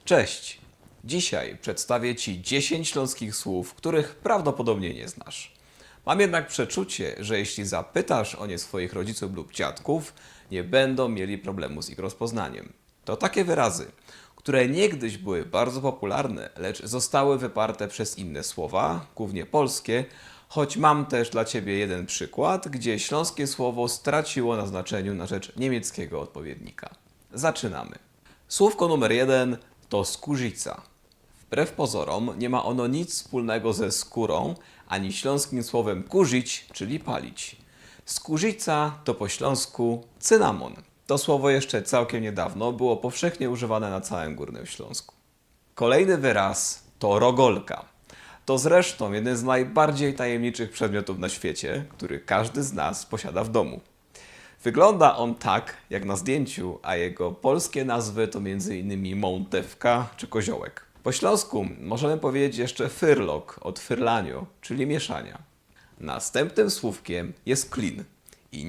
Cześć! Dzisiaj przedstawię Ci 10 śląskich słów, których prawdopodobnie nie znasz. Mam jednak przeczucie, że jeśli zapytasz o nie swoich rodziców lub dziadków, nie będą mieli problemu z ich rozpoznaniem. To takie wyrazy, które niegdyś były bardzo popularne, lecz zostały wyparte przez inne słowa, głównie polskie, choć mam też dla Ciebie jeden przykład, gdzie śląskie słowo straciło na znaczeniu na rzecz niemieckiego odpowiednika. Zaczynamy. Słówko numer 1 to skórzica. Wbrew pozorom nie ma ono nic wspólnego ze skórą, ani śląskim słowem kurzyć, czyli palić. Skórzica to po śląsku cynamon. To słowo jeszcze całkiem niedawno było powszechnie używane na całym Górnym Śląsku. Kolejny wyraz to rogolka. To zresztą jeden z najbardziej tajemniczych przedmiotów na świecie, który każdy z nas posiada w domu. Wygląda on tak, jak na zdjęciu, a jego polskie nazwy to m.in. mołtewka czy koziołek. Po śląsku możemy powiedzieć jeszcze fyrlok od fyrlanio, czyli mieszania. Następnym słówkiem jest klin. I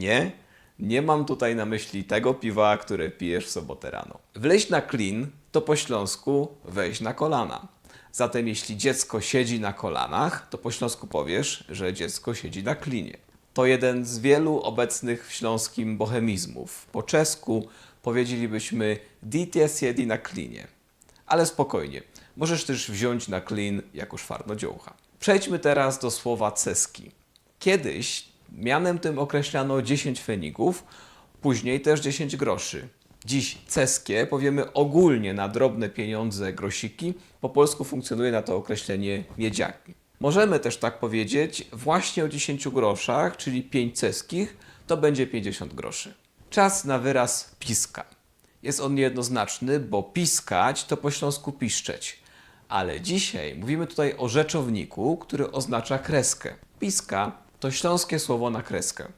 nie mam tutaj na myśli tego piwa, które pijesz w sobotę rano. Wleźć na klin to po śląsku wejść na kolana. Zatem jeśli dziecko siedzi na kolanach, to po śląsku powiesz, że dziecko siedzi na klinie. To jeden z wielu obecnych w śląskim bohemizmów. Po czesku powiedzielibyśmy ditie siedi na klinie. Ale spokojnie, możesz też wziąć na klin jako szwarnodziołcha. Przejdźmy teraz do słowa ceski. Kiedyś mianem tym określano 10 fenigów, później też 10 groszy. Dziś ceskie powiemy ogólnie na drobne pieniądze grosiki, po polsku funkcjonuje na to określenie miedziaki. Możemy też tak powiedzieć właśnie o 10 groszach, czyli 5 ceskich, to będzie 50 groszy. Czas na wyraz piska. Jest on niejednoznaczny, bo piskać to po śląsku piszczeć. Ale dzisiaj mówimy tutaj o rzeczowniku, który oznacza kreskę. Piska to śląskie słowo na kreskę.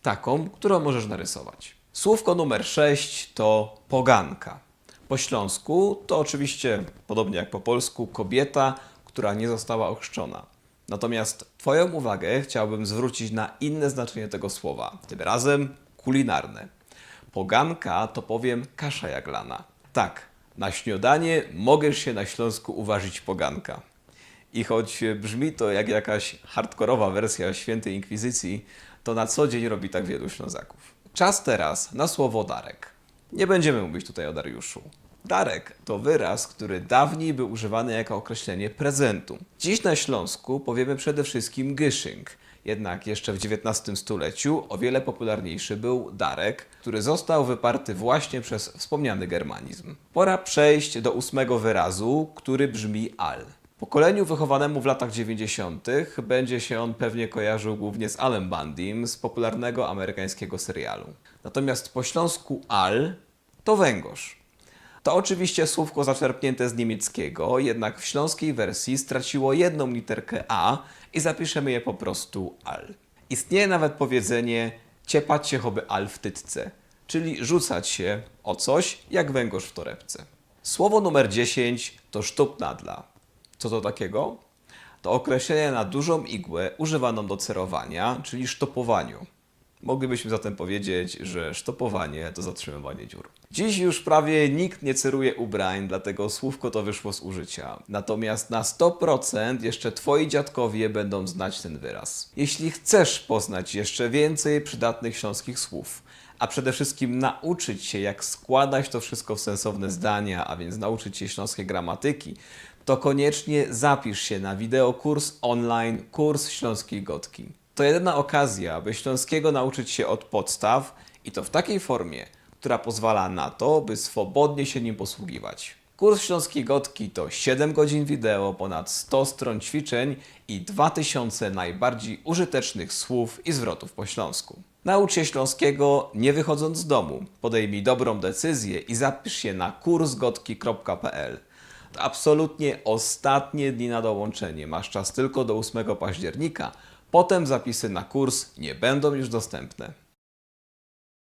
Taką, którą możesz narysować. Słówko numer 6 to poganka. Po śląsku to oczywiście, podobnie jak po polsku, kobieta, która nie została ochrzczona. Natomiast Twoją uwagę chciałbym zwrócić na inne znaczenie tego słowa, tym razem kulinarne. Poganka to powiem kasza jaglana. Tak, na śniadanie mogesz się na Śląsku uważać poganka. I choć brzmi to jak jakaś hardkorowa wersja Świętej Inkwizycji, to na co dzień robi tak wielu Ślązaków. Czas teraz na słowo darek. Nie będziemy mówić tutaj o Dariuszu. Darek to wyraz, który dawniej był używany jako określenie prezentu. Dziś na Śląsku powiemy przede wszystkim gyszynk. Jednak jeszcze w XIX stuleciu o wiele popularniejszy był darek, który został wyparty właśnie przez wspomniany germanizm. Pora przejść do 8 wyrazu, który brzmi al. Pokoleniu wychowanemu w latach 90. będzie się on pewnie kojarzył głównie z Alem Bandym z popularnego amerykańskiego serialu. Natomiast po śląsku al to węgorz. To oczywiście słówko zaczerpnięte z niemieckiego, jednak w śląskiej wersji straciło jedną literkę a i zapiszemy je po prostu al. Istnieje nawet powiedzenie ciepać się choby al w tytce, czyli rzucać się o coś jak węgorz w torebce. Słowo numer 10 to sztupnadla. Co to takiego? To określenie na dużą igłę używaną do cerowania, czyli sztopowaniu. Moglibyśmy zatem powiedzieć, że sztopowanie to zatrzymywanie dziur. Dziś już prawie nikt nie ceruje ubrań, dlatego słówko to wyszło z użycia. Natomiast na 100% jeszcze Twoi dziadkowie będą znać ten wyraz. Jeśli chcesz poznać jeszcze więcej przydatnych śląskich słów, a przede wszystkim nauczyć się, jak składać to wszystko w sensowne zdania, a więc nauczyć się śląskiej gramatyki, to koniecznie zapisz się na wideokurs online Kurs Śląskiej Gotki. To jedyna okazja, by śląskiego nauczyć się od podstaw i to w takiej formie, która pozwala na to, by swobodnie się nim posługiwać. Kurs Śląskiej Gotki to 7 godzin wideo, ponad 100 stron ćwiczeń i 2000 najbardziej użytecznych słów i zwrotów po śląsku. Naucz się śląskiego nie wychodząc z domu. Podejmij dobrą decyzję i zapisz się na kursgotki.pl. To absolutnie ostatnie dni na dołączenie. Masz czas tylko do 8 października. Potem zapisy na kurs nie będą już dostępne.